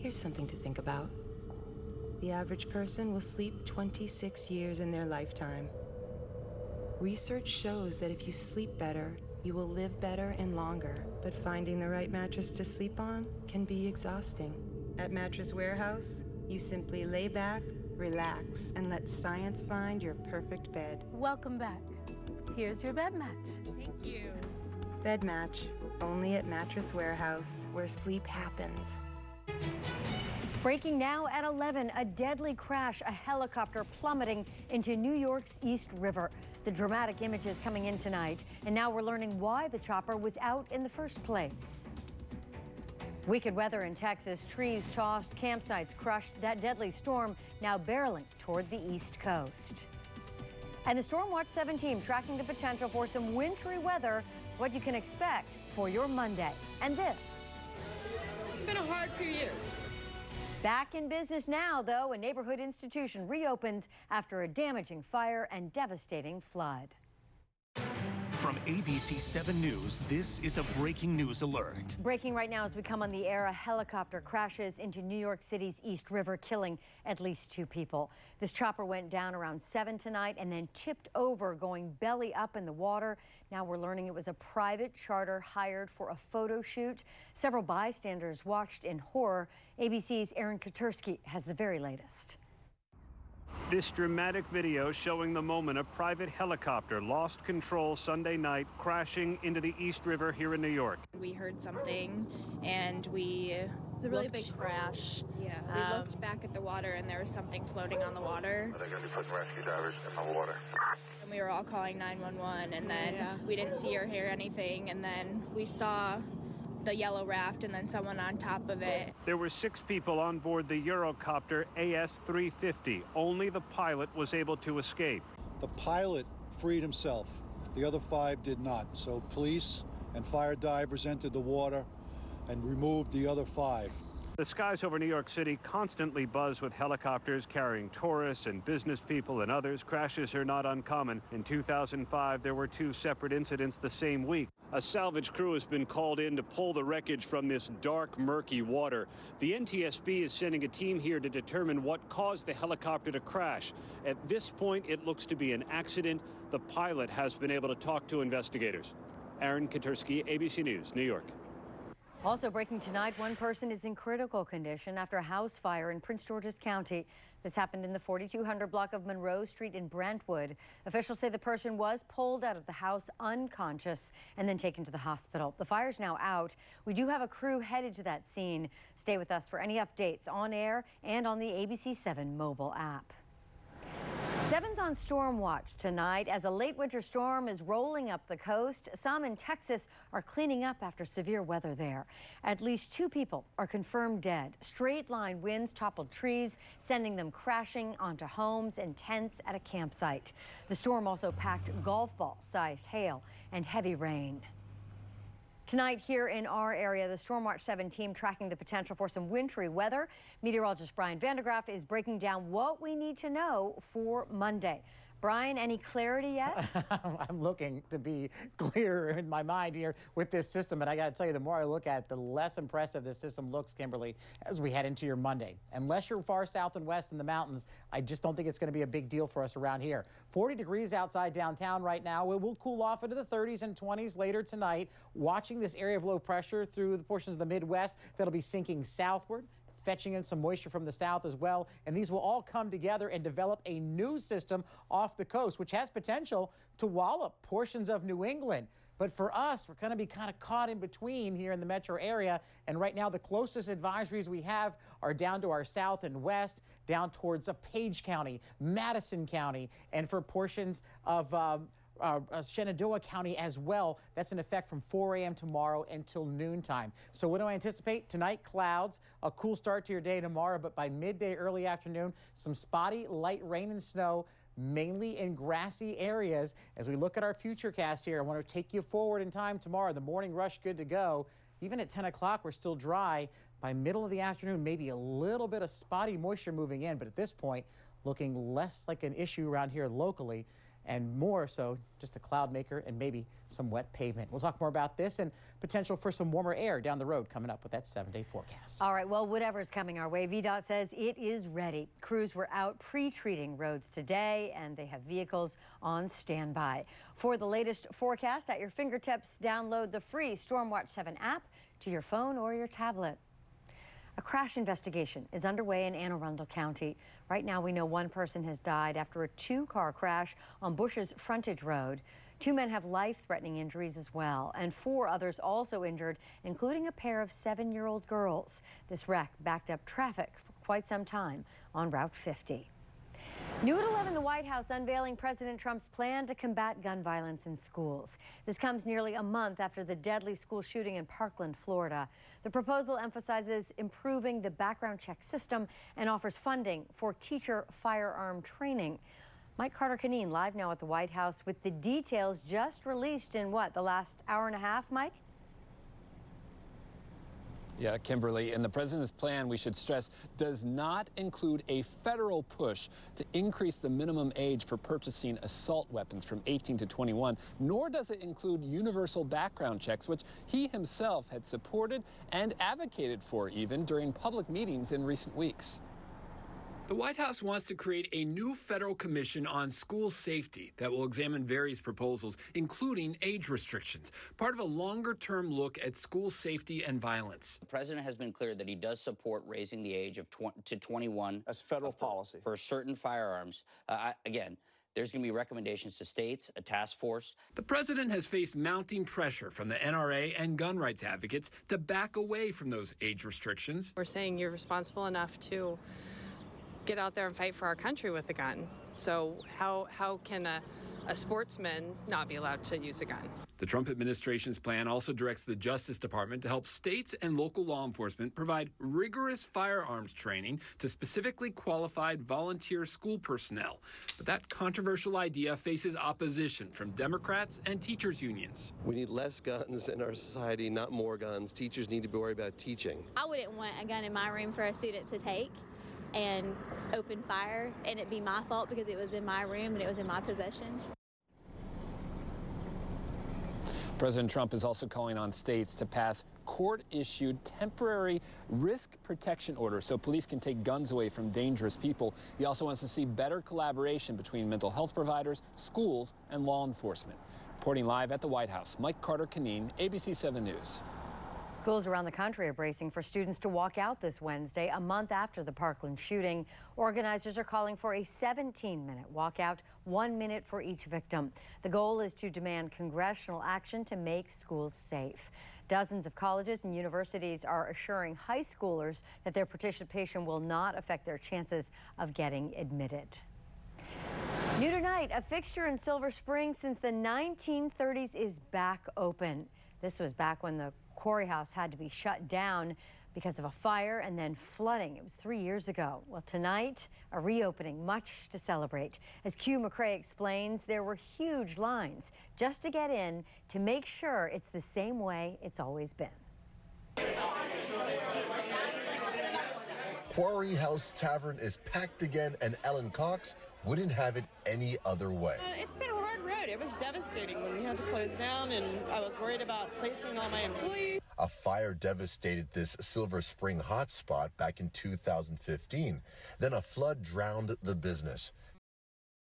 Here's something to think about. The average person will sleep 26 years in their lifetime. Research shows that if you sleep better, you will live better and longer, but finding the right mattress to sleep on can be exhausting. At Mattress Warehouse, you simply lay back, relax, and let science find your perfect bed. Welcome back. Here's your bed match. Thank you. Bed Match, only at Mattress Warehouse, where sleep happens. Breaking now at 11, a deadly crash, a helicopter plummeting into New York's East River. The dramatic images coming in tonight, and now we're learning why the chopper was out in the first place. Wicked weather in Texas, trees tossed, campsites crushed, that deadly storm now barreling toward the East Coast. And the Storm Watch 7 team tracking the potential for some wintry weather, what you can expect for your Monday. And this. It's been a hard few years. Back in business now, though, a neighborhood institution reopens after a damaging fire and devastating flood. From ABC 7 News, this is a breaking news alert. Breaking right now as we come on the air, a helicopter crashes into New York City's East River, killing at least 2 people. This chopper went down around 7 tonight and then tipped over, going belly up in the water. Now we're learning it was a private charter hired for a photo shoot. Several bystanders watched in horror. ABC's Aaron Katursky has the very latest. This dramatic video showing the moment a private helicopter lost control Sunday night, crashing into the East River here in New York. We heard something and we It's a really big crash. Yeah, we looked back at the water and there was something floating on the water. They're going to be putting rescue divers in the water. And we were all calling 911 and then we didn't see or hear anything, and then we saw the yellow raft and then someone on top of it. There were 6 people on board the Eurocopter AS-350. Only the pilot was able to escape. The pilot freed himself. The other 5 did not. So police and fire divers entered the water and removed the other 5. The skies over New York City constantly buzz with helicopters carrying tourists and business people and others. Crashes are not uncommon. In 2005, there were 2 separate incidents the same week. A salvage crew has been called in to pull the wreckage from this dark, murky water. The NTSB is sending a team here to determine what caused the helicopter to crash. At this point, it looks to be an accident. The pilot has been able to talk to investigators. Aaron Katursky, ABC News, New York. Also breaking tonight, one person is in critical condition after a house fire in Prince George's County. This happened in the 4200 block of Monroe Street in Brentwood. Officials say the person was pulled out of the house unconscious and then taken to the hospital. The fire's now out. We do have a crew headed to that scene. Stay with us for any updates on air and on the ABC 7 mobile app. 7's on Storm Watch tonight as a late winter storm is rolling up the coast. Some in Texas are cleaning up after severe weather there. At least 2 people are confirmed dead. Straight line winds toppled trees, sending them crashing onto homes and tents at a campsite. The storm also packed golf ball-sized hail and heavy rain. Tonight here in our area, the Storm Watch 7 team tracking the potential for some wintry weather. Meteorologist Brian Vandergraaf is breaking down what we need to know for Monday. Brian, any clarity yet? I'm looking to be clear in my mind here with this system, and I got to tell you, the more I look at it, the less impressive this system looks, Kimberly, as we head into your Monday. Unless you're far south and west in the mountains, I just don't think it's going to be a big deal for us around here. 40 degrees outside downtown right now. We will cool off into the 30s and 20s later tonight. Watching this area of low pressure through the portions of the Midwest that'll be sinking southward, fetching in some moisture from the south as well. And these will all come together and develop a new system off the coast, which has potential to wallop portions of New England. But for us, we're going to be kind of caught in between here in the metro area. And right now, the closest advisories we have are down to our south and west, down towards Page County, Madison County, and for portions of Shenandoah County as well. That's in effect from 4 a.m. tomorrow until noontime. So what do I anticipate? Tonight, clouds, a cool start to your day tomorrow, but by midday, early afternoon, some spotty light rain and snow, mainly in grassy areas. As we look at our futurecast here, I want to take you forward in time tomorrow. The morning rush good to go. Even at 10 o'clock, we're still dry. By middle of the afternoon, maybe a little bit of spotty moisture moving in, but at this point, looking less like an issue around here locally. and more so just a cloud maker and maybe some wet pavement. We'll talk more about this and potential for some warmer air down the road coming up with that 7-day forecast. All right, well, whatever's coming our way, VDOT says it is ready. Crews were out pre-treating roads today, and they have vehicles on standby. For the latest forecast at your fingertips, download the free Stormwatch 7 app to your phone or your tablet. A crash investigation is underway in Anne Arundel County. Right now, we know one person has died after a two-car crash on Bush's Frontage Road. 2 men have life-threatening injuries as well, and 4 others also injured, including a pair of 7-year-old girls. This wreck backed up traffic for quite some time on Route 50. New at 11, the White House unveiling President Trump's plan to combat gun violence in schools. This comes nearly a month after the deadly school shooting in Parkland, Florida. The proposal emphasizes improving the background check system and offers funding for teacher firearm training. Mike Carter-Canine live now at the White House with the details just released in the last hour and a half, Mike? Yeah, Kimberly, and the president's plan, we should stress, does not include a federal push to increase the minimum age for purchasing assault weapons from 18 to 21, nor does it include universal background checks, which he himself had supported and advocated for even during public meetings in recent weeks. The White House wants to create a new federal commission on school safety that will examine various proposals, including age restrictions, part of a longer-term look at school safety and violence. The president has been clear that he does support raising the age of to 21 as federal policy for certain firearms. Again, there's going to be recommendations to states, a task force. The president has faced mounting pressure from the NRA and gun rights advocates to back away from those age restrictions. We're saying you're responsible enough to get out there and fight for our country with a gun. So how can a sportsman not be allowed to use a gun? The Trump administration's plan also directs the Justice Department to help states and local law enforcement provide rigorous firearms training to specifically qualified volunteer school personnel. But that controversial idea faces opposition from Democrats and teachers' unions. We need less guns in our society, not more guns. Teachers need to be worried about teaching. I wouldn't want a gun in my room for a student to take and open fire and it be my fault because it was in my room and it was in my possession. President Trump is also calling on states to pass court-issued temporary risk protection orders so police can take guns away from dangerous people. He also wants to see better collaboration between mental health providers, schools, and law enforcement. Reporting live at the White House, Mike Carter-Canine, ABC 7 News. Schools around the country are bracing for students to walk out this Wednesday, a month after the Parkland shooting. Organizers are calling for a 17-minute walkout, 1 minute for each victim. The goal is to demand congressional action to make schools safe. Dozens of colleges and universities are assuring high schoolers that their participation will not affect their chances of getting admitted. New tonight, a fixture in Silver Spring since the 1930s is back open. This was back when the Quarry House had to be shut down because of a fire and then flooding. It was 3 years ago. Well, tonight, a reopening, much to celebrate. As Q McCrae explains, there were huge lines just to get in to make sure it's the same way it's always been. Quarry House Tavern is packed again, and Ellen Cox wouldn't have it any other way. It's been a hard road. It was devastating when we had to close down, and I was worried about placing all my employees. A fire devastated this Silver Spring hotspot back in 2015. Then a flood drowned the business.